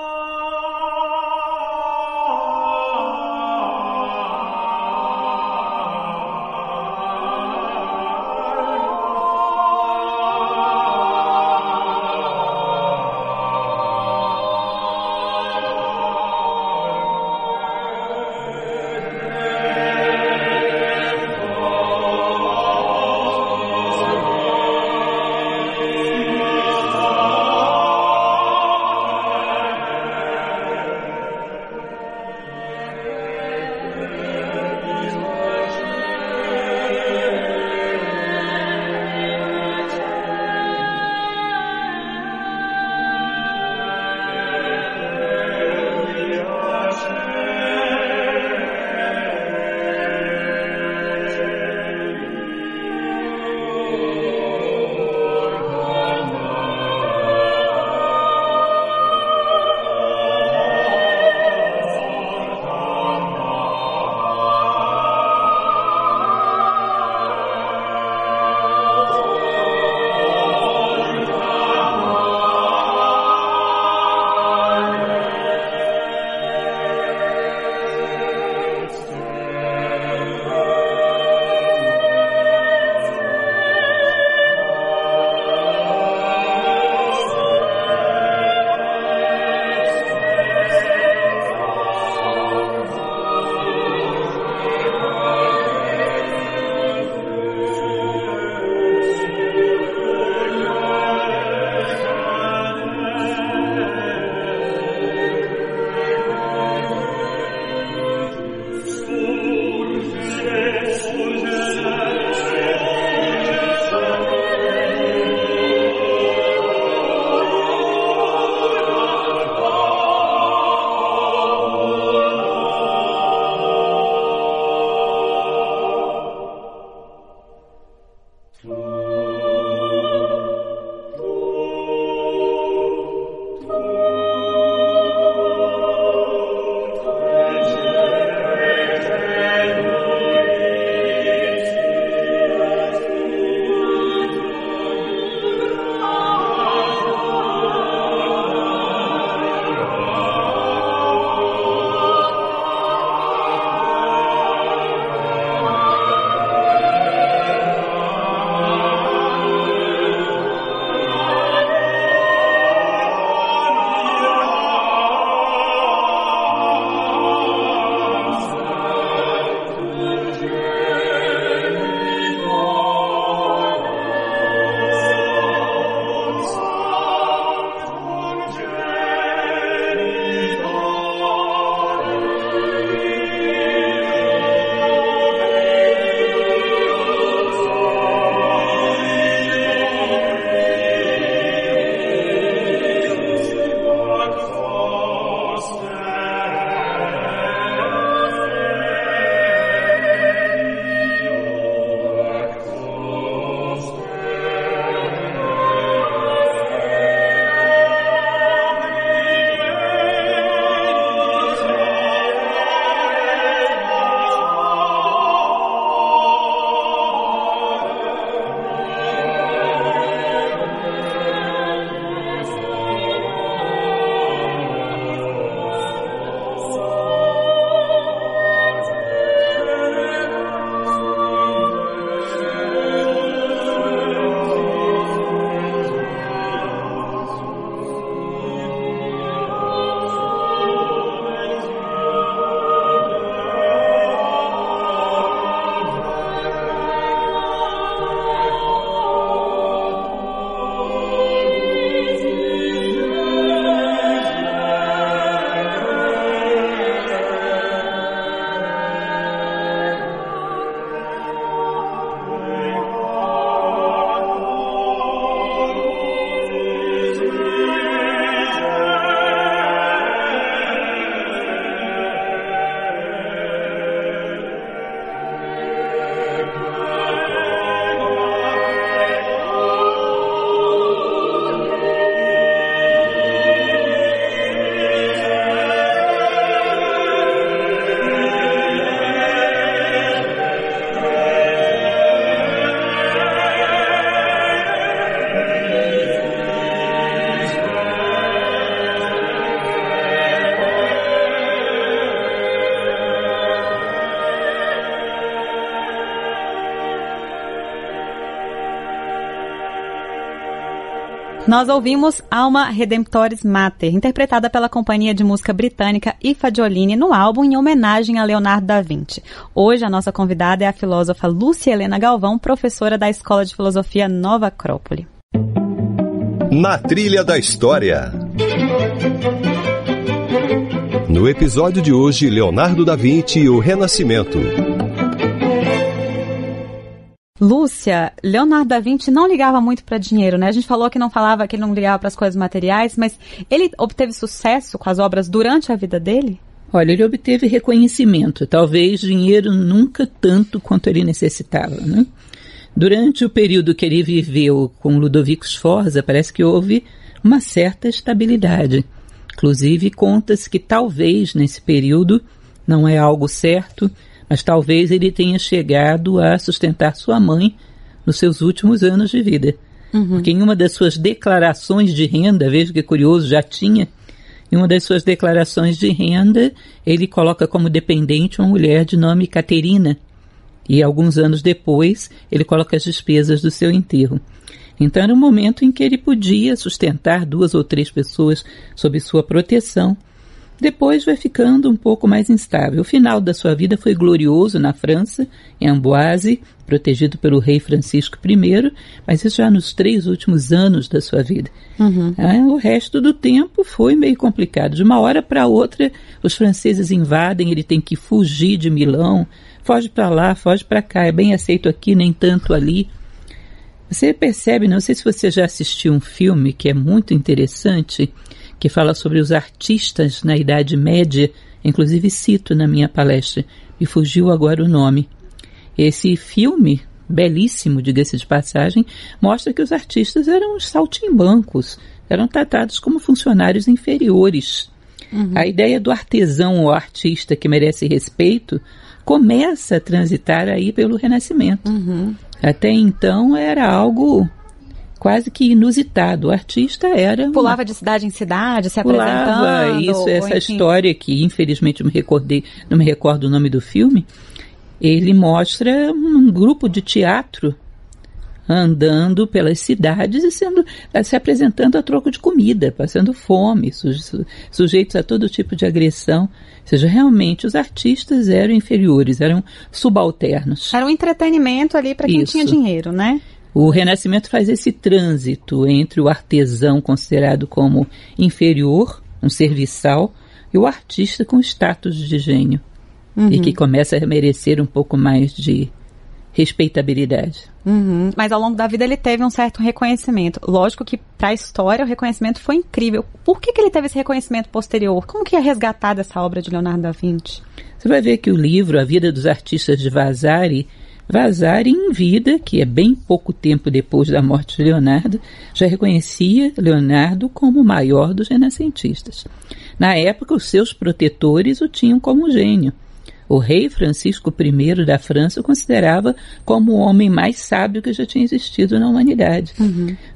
Nós ouvimos Alma Redemptoris Mater, interpretada pela companhia de música britânica I Fagiolini no álbum em homenagem a Leonardo da Vinci. Hoje a nossa convidada é a filósofa Lúcia Helena Galvão, professora da Escola de Filosofia Nova Acrópole.
Na Trilha da História. No episódio de hoje, Leonardo da Vinci e o Renascimento.
Lúcia, Leonardo da Vinci não ligava muito para dinheiro, né? A gente falou que ele não ligava para as coisas materiais, mas ele obteve sucesso com as obras durante a vida dele?
Olha, ele obteve reconhecimento, talvez dinheiro nunca tanto quanto ele necessitava, né? Durante o período que ele viveu com Ludovico Sforza, parece que houve uma certa estabilidade. Inclusive, conta-se que talvez nesse período, não é algo certo, mas talvez ele tenha chegado a sustentar sua mãe nos seus últimos anos de vida. Porque em uma das suas declarações de renda, veja que curioso, já tinha, em uma das suas declarações de renda, ele coloca como dependente uma mulher de nome Caterina. E alguns anos depois, ele coloca as despesas do seu enterro. Então era um momento em que ele podia sustentar 2 ou 3 pessoas sob sua proteção. Depois vai ficando um pouco mais instável. O final da sua vida foi glorioso na França, em Amboise, protegido pelo rei Francisco I, mas isso já nos 3 últimos anos da sua vida. O resto do tempo foi meio complicado. De uma hora para outra, os franceses invadem, ele tem que fugir de Milão, foge para lá, foge para cá, é bem aceito aqui, nem tanto ali. Você percebe, não sei se você já assistiu um filme que é muito interessante, que fala sobre os artistas na Idade Média, inclusive cito na minha palestra, me fugiu agora o nome. Esse filme, belíssimo, diga-se de passagem, mostra que os artistas eram os saltimbancos, eram tratados como funcionários inferiores. A ideia do artesão ou artista que merece respeito começa a transitar aí pelo Renascimento. Até então era algo quase que inusitado. O artista era...
Pulava de cidade em cidade, se apresentando.
Isso, essa história que infelizmente não me recordo o nome do filme, ele mostra um grupo de teatro andando pelas cidades e se apresentando a troco de comida, passando fome, sujeitos a todo tipo de agressão. Ou seja, realmente os artistas eram inferiores, eram subalternos.
Era um entretenimento ali para quem tinha dinheiro, né?
O Renascimento faz esse trânsito entre o artesão considerado como inferior, um serviçal, e o artista com status de gênio, e que começa a merecer um pouco mais de respeitabilidade.
Mas ao longo da vida ele teve um certo reconhecimento. Lógico que para a história o reconhecimento foi incrível. Por que ele teve esse reconhecimento posterior? Como que é resgatada essa obra de Leonardo da Vinci?
Você vai ver que o livro A Vida dos Artistas de Vasari, em vida, que é bem pouco tempo depois da morte de Leonardo, já reconhecia Leonardo como o maior dos renascentistas. Na época, os seus protetores o tinham como gênio. O rei Francisco I da França o considerava como o homem mais sábio que já tinha existido na humanidade.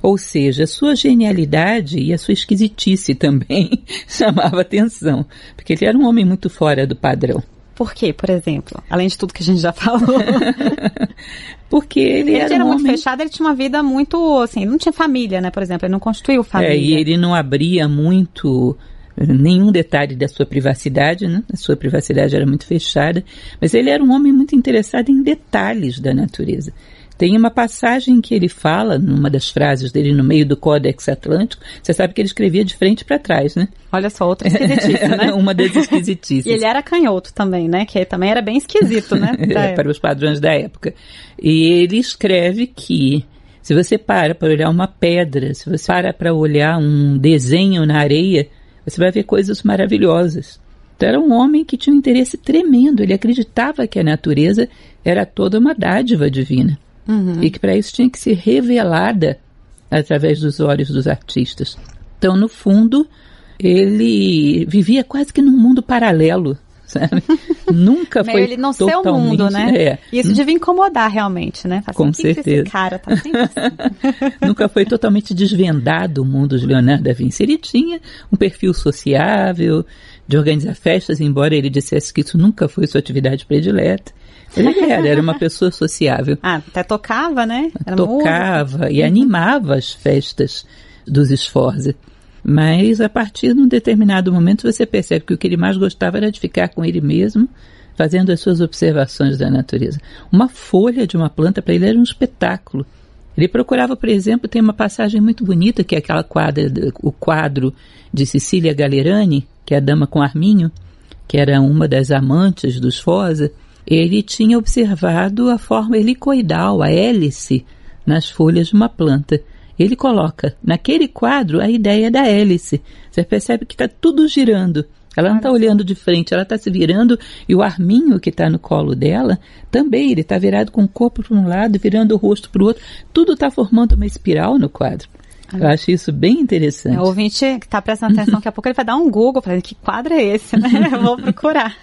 Ou seja, a sua genialidade e a sua esquisitice também chamava atenção, porque ele era um homem muito fora do padrão.
Por quê, por exemplo? Além de tudo que a gente já falou.
Porque ele era
muito fechado, ele tinha uma vida muito, assim, não tinha família, né, por exemplo, ele não constituiu família.
E ele não abria muito nenhum detalhe da sua privacidade, né? A sua privacidade era muito fechada, mas ele era um homem muito interessado em detalhes da natureza. Tem uma passagem que ele fala, numa das frases dele, no meio do Códex Atlântico, você sabe que ele escrevia de frente para trás, né?
Olha só, outra esquisitice, né?
Uma das esquisitices.
E ele era canhoto também, né? Que também era bem esquisito, né?
Para os padrões da época. E ele escreve que se você para olhar uma pedra, se você para olhar um desenho na areia, você vai ver coisas maravilhosas. Então era um homem que tinha um interesse tremendo, ele acreditava que a natureza era toda uma dádiva divina. E que para isso tinha que ser revelada através dos olhos dos artistas. Então, no fundo, ele vivia quase que num mundo paralelo, sabe? Nunca foi
ele não ser o mundo, né? E isso devia incomodar realmente, né? Assim,
com certeza.
Esse cara tá sempre assim.
Nunca foi totalmente desvendado o mundo de Leonardo da Vinci. Ele tinha um perfil sociável, de organizar festas, embora ele dissesse que isso nunca foi sua atividade predileta. Ele era uma pessoa sociável.
Até tocava, né?
Tocava e animava as festas dos Sforza. Mas a partir de um determinado momento você percebe que o que ele mais gostava era de ficar com ele mesmo, fazendo as suas observações da natureza. Uma folha de uma planta para ele era um espetáculo. Ele procurava, por exemplo, tem uma passagem muito bonita, que é aquela o quadro de Cecília Galerani, que é a Dama com Arminho, que era uma das amantes dos Sforza. Ele tinha observado a forma helicoidal, a hélice, nas folhas de uma planta. Ele coloca naquele quadro a ideia da hélice. Você percebe que está tudo girando. Ela não está olhando de frente, ela está se virando, e o Arminho que está no colo dela, também ele está virado com o corpo para um lado, virando o rosto para o outro. Tudo está formando uma espiral no quadro. Eu acho isso bem interessante.
O ouvinte que está prestando atenção, daqui a pouco ele vai dar um Google, falando que quadro é esse, né? Eu vou procurar.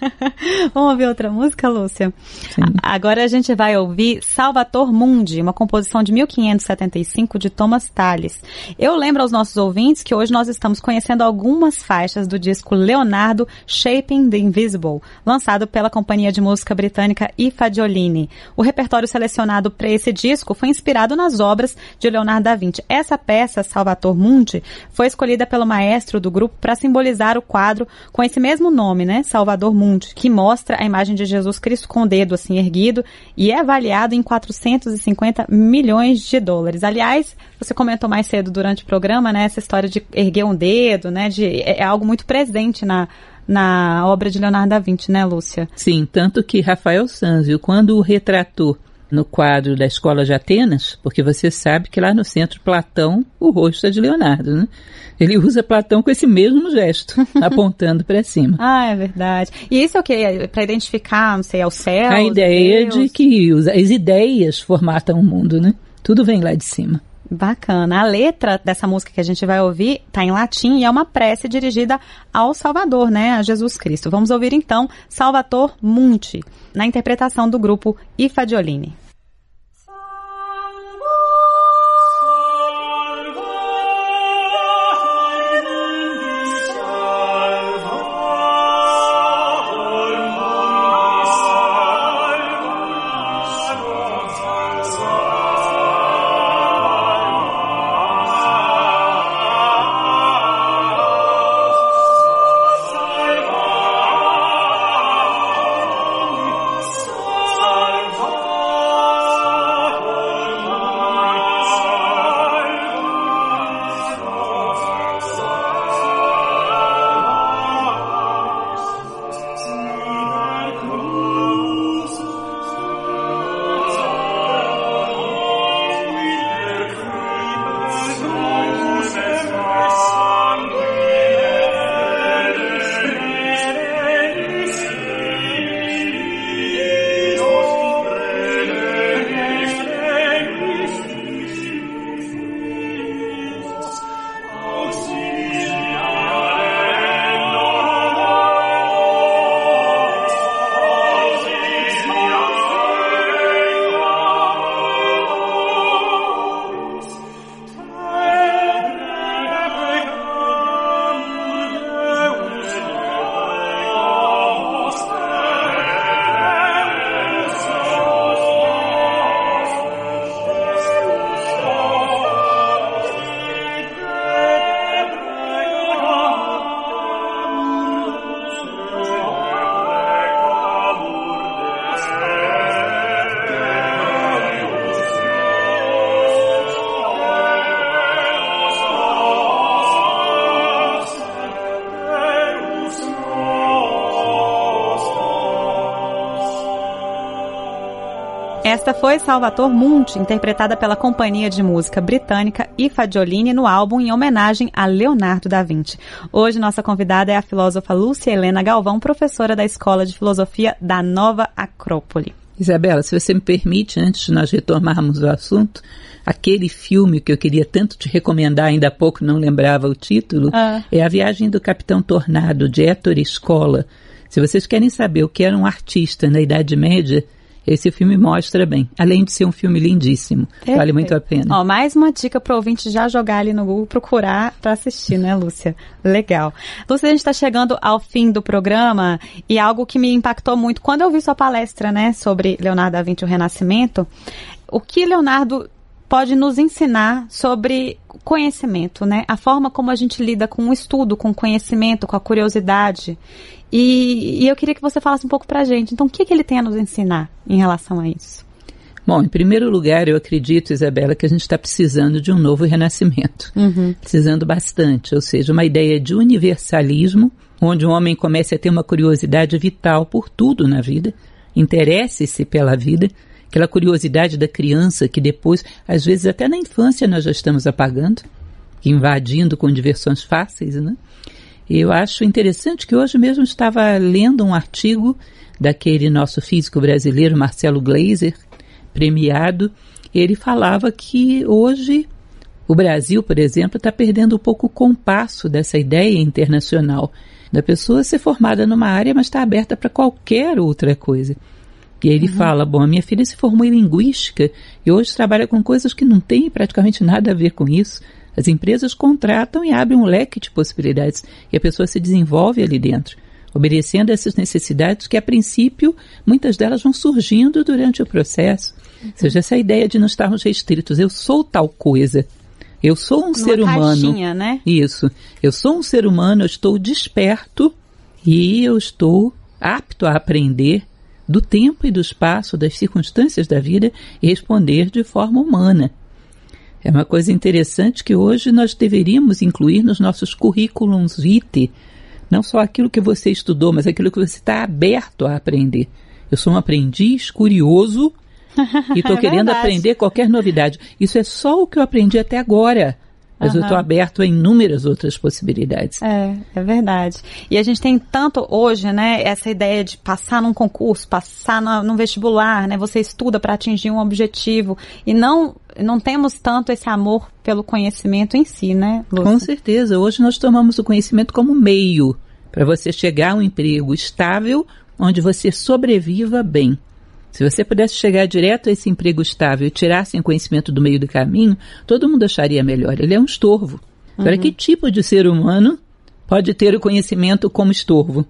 Vamos ouvir outra música, Lúcia?
Sim.
Agora a gente vai ouvir Salvator Mundi, uma composição de 1575 de Thomas Tallis. Eu lembro aos nossos ouvintes que hoje nós estamos conhecendo algumas faixas do disco Leonardo Shaping the Invisible, lançado pela companhia de música britânica I Fagiolini. O repertório selecionado para esse disco foi inspirado nas obras de Leonardo da Vinci. Essa peça, Salvator Mundi, foi escolhida pelo maestro do grupo para simbolizar o quadro com esse mesmo nome, né? Salvator Mundi, que mostra a imagem de Jesus Cristo com o dedo assim erguido e é avaliado em 450 milhões de dólares. Aliás, você comentou mais cedo durante o programa, né? Essa história de erguer um dedo, né? É algo muito presente na obra de Leonardo da Vinci, né, Lúcia?
Sim, tanto que Rafael Sanzio, quando o retratou no quadro da Escola de Atenas, porque você sabe que lá no centro Platão, o rosto é de Leonardo, né? Ele usa Platão com esse mesmo gesto, apontando para cima.
Ah, é verdade. E isso é o quê? Para identificar, não sei, é o céu?
A ideia de que as ideias formatam o mundo, né? Tudo vem lá de cima.
Bacana. A letra dessa música que a gente vai ouvir está em latim e é uma prece dirigida ao Salvador, né? A Jesus Cristo. Vamos ouvir então Salvator Mundi, na interpretação do grupo I Fagiolini. Esta foi Salvator Mundi, interpretada pela companhia de música britânica I Fagiolini no álbum em homenagem a Leonardo da Vinci. Hoje nossa convidada é a filósofa Lúcia Helena Galvão, professora da Escola de Filosofia da Nova Acrópole.
Isabela, se você me permite, antes de nós retomarmos o assunto, aquele filme que eu queria tanto te recomendar, ainda há pouco não lembrava o título, é A Viagem do Capitão Tornado, de Ettore Scola. Se vocês querem saber o que era um artista na Idade Média, esse filme mostra bem, além de ser um filme lindíssimo. Perfeito. Vale muito a pena.
Ó, mais uma dica para o ouvinte já jogar ali no Google, procurar para assistir, né, Lúcia? Legal. Lúcia, a gente está chegando ao fim do programa e algo que me impactou muito, quando eu vi sua palestra, né, sobre Leonardo da Vinci e o Renascimento, o que Leonardo pode nos ensinar sobre conhecimento, né? A forma como a gente lida com o estudo, com o conhecimento, com a curiosidade. E eu queria que você falasse um pouco pra gente. Então, o que ele tem a nos ensinar em relação a isso?
Bom, em primeiro lugar, eu acredito, Isabela, que a gente está precisando de um novo renascimento. Precisando bastante, ou seja, uma ideia de universalismo, onde o homem comece a ter uma curiosidade vital por tudo na vida, interesse-se pela vida, aquela curiosidade da criança que depois, às vezes até na infância nós já estamos apagando, invadindo com diversões fáceis, né? Eu acho interessante que hoje mesmo estava lendo um artigo daquele nosso físico brasileiro, Marcelo Gleiser, premiado. Ele falava que hoje o Brasil, por exemplo, está perdendo um pouco o compasso dessa ideia internacional da pessoa ser formada numa área, mas está aberta para qualquer outra coisa. E aí ele fala, bom, a minha filha se formou em linguística e hoje trabalha com coisas que não têm praticamente nada a ver com isso. As empresas contratam e abrem um leque de possibilidades e a pessoa se desenvolve ali dentro, obedecendo a essas necessidades que, a princípio, muitas delas vão surgindo durante o processo. Ou seja, essa ideia de não estarmos restritos. Eu sou tal coisa. Eu sou um ser humano.
Caixinha, né?
Isso. Eu sou um ser humano, eu estou desperto e eu estou apto a aprender do tempo e do espaço, das circunstâncias da vida e responder de forma humana. É uma coisa interessante que hoje nós deveríamos incluir nos nossos currículos vitae, não só aquilo que você estudou, mas aquilo que você está aberto a aprender. Eu sou um aprendiz curioso e estou querendo aprender qualquer novidade. Isso é só o que eu aprendi até agora. Mas eu estou aberto a inúmeras outras possibilidades.
É verdade. E a gente tem tanto hoje, né, essa ideia de passar num concurso, passar num vestibular, né, você estuda para atingir um objetivo e não temos tanto esse amor pelo conhecimento em si, né, Lúcia?
Com certeza. Hoje nós tomamos o conhecimento como meio para você chegar a um emprego estável onde você sobreviva bem. Se você pudesse chegar direto a esse emprego estável e tirasse o conhecimento do meio do caminho, todo mundo acharia melhor. Ele é um estorvo. Agora, que tipo de ser humano pode ter o conhecimento como estorvo?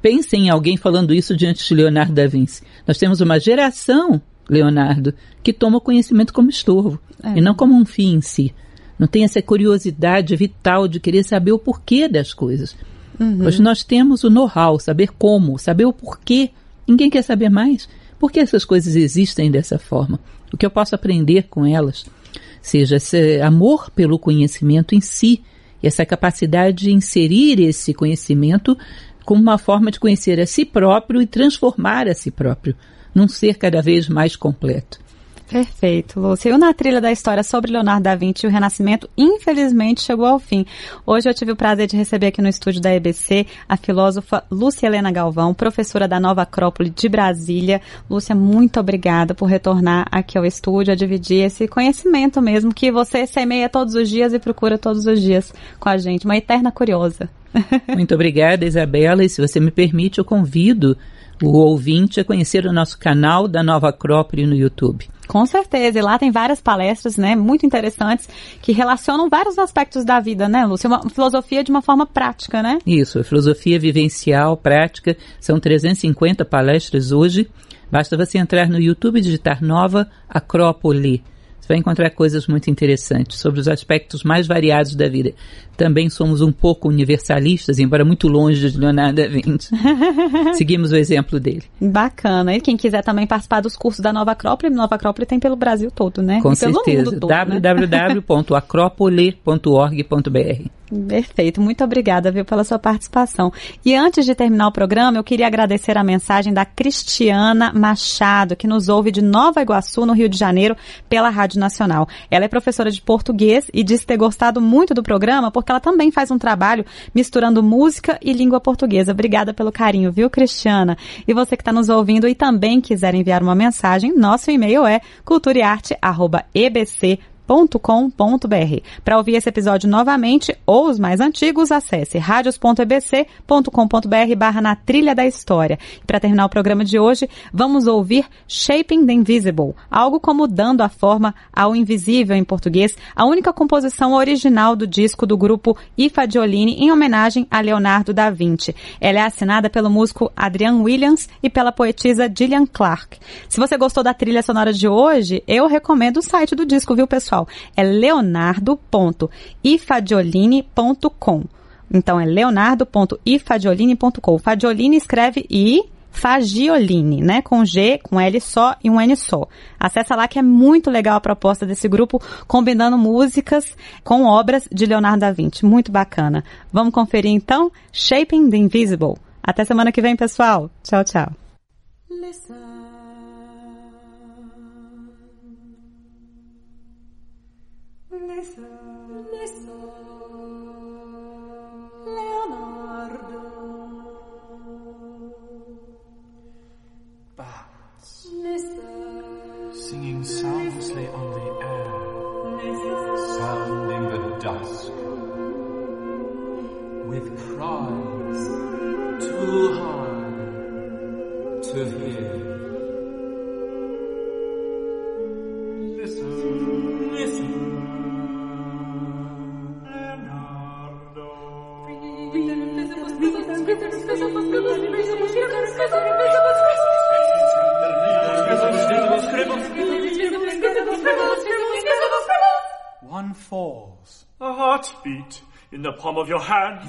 Pense em alguém falando isso diante de Leonardo da Vinci. Nós temos uma geração, Leonardo, que toma o conhecimento como estorvo e não como um fim em si. Não tem essa curiosidade vital de querer saber o porquê das coisas. Hoje nós temos o know-how, saber como, saber o porquê. Ninguém quer saber mais. Por que essas coisas existem dessa forma? O que eu posso aprender com elas? Seja esse amor pelo conhecimento em si, e essa capacidade de inserir esse conhecimento como uma forma de conhecer a si próprio e transformar a si próprio num ser cada vez mais completo.
Perfeito, Lúcia. E Na Trilha da História sobre Leonardo da Vinci e o Renascimento, infelizmente, chegou ao fim. Hoje eu tive o prazer de receber aqui no estúdio da EBC a filósofa Lúcia Helena Galvão, professora da Nova Acrópole de Brasília. Lúcia, muito obrigada por retornar aqui ao estúdio, a dividir esse conhecimento mesmo que você semeia todos os dias e procura todos os dias com a gente. Uma eterna curiosa.
Muito obrigada, Isabela. E se você me permite, eu convido o ouvinte a conhecer o nosso canal da Nova Acrópole no YouTube.
Com certeza, e lá tem várias palestras, né, muito interessantes, que relacionam vários aspectos da vida, né, Lúcia? Uma filosofia de uma forma prática, né?
Isso, filosofia vivencial, prática, são 350 palestras hoje. Basta você entrar no YouTube e digitar Nova Acrópole. Você vai encontrar coisas muito interessantes sobre os aspectos mais variados da vida. Também somos um pouco universalistas, embora muito longe de Leonardo da Vinci. Seguimos o exemplo dele.
Bacana. E quem quiser também participar dos cursos da Nova Acrópole, Nova Acrópole tem pelo Brasil todo, né?
Com
e
certeza.
Pelo mundo todo,
www.acropole.org.br.
Perfeito, muito obrigada, viu, pela sua participação. E antes de terminar o programa, eu queria agradecer a mensagem da Cristiana Machado, que nos ouve de Nova Iguaçu, no Rio de Janeiro, pela Rádio Nacional. Ela é professora de português e disse ter gostado muito do programa, porque ela também faz um trabalho misturando música e língua portuguesa. Obrigada pelo carinho, viu, Cristiana? E você que está nos ouvindo e também quiser enviar uma mensagem, nosso e-mail é culturaearte@ebc.com.br. Para ouvir esse episódio novamente ou os mais antigos, acesse radios.ebc.com.br/na trilha da história. E para terminar o programa de hoje, vamos ouvir Shaping the Invisible, algo como Dando a Forma ao Invisível em português, a única composição original do disco do grupo I Fagiolini em homenagem a Leonardo da Vinci. Ela é assinada pelo músico Adrian Williams e pela poetisa Gillian Clarke. Se você gostou da trilha sonora de hoje, eu recomendo o site do disco, viu, pessoal? É leonardo.ifagiolini.com. Então é leonardo.ifagiolini.com. Fagiolini escreve I Fagiolini, né? Com G, com L só e um N só. Acessa lá que é muito legal a proposta desse grupo, combinando músicas com obras de Leonardo da Vinci. Muito bacana. Vamos conferir então Shaping the Invisible. Até semana que vem, pessoal. Tchau, tchau.
Listen. Leonardo. Bats. Singing soundlessly on the air. Sounding the dusk. With cries too high to hear. Listen. One falls. A heartbeat in the palm of your hand.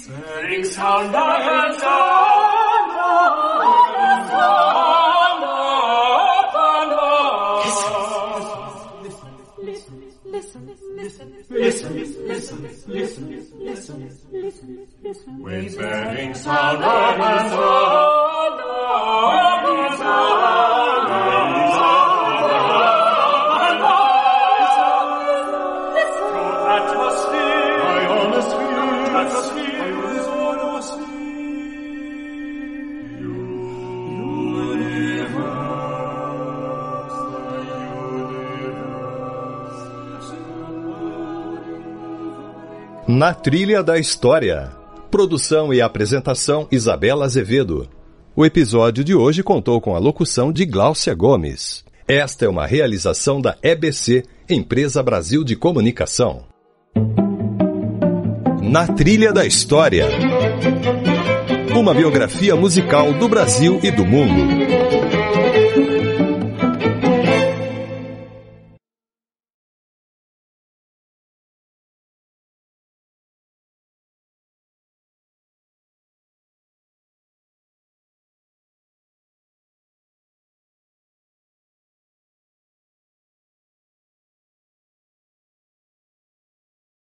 Setting sound and sound listen. With setting sound and sound.
Na Trilha da História. Produção e apresentação Isabela Azevedo. O episódio de hoje contou com a locução de Gláucia Gomes. Esta é uma realização da EBC, Empresa Brasil de Comunicação. Na Trilha da História. Uma biografia musical do Brasil e do mundo.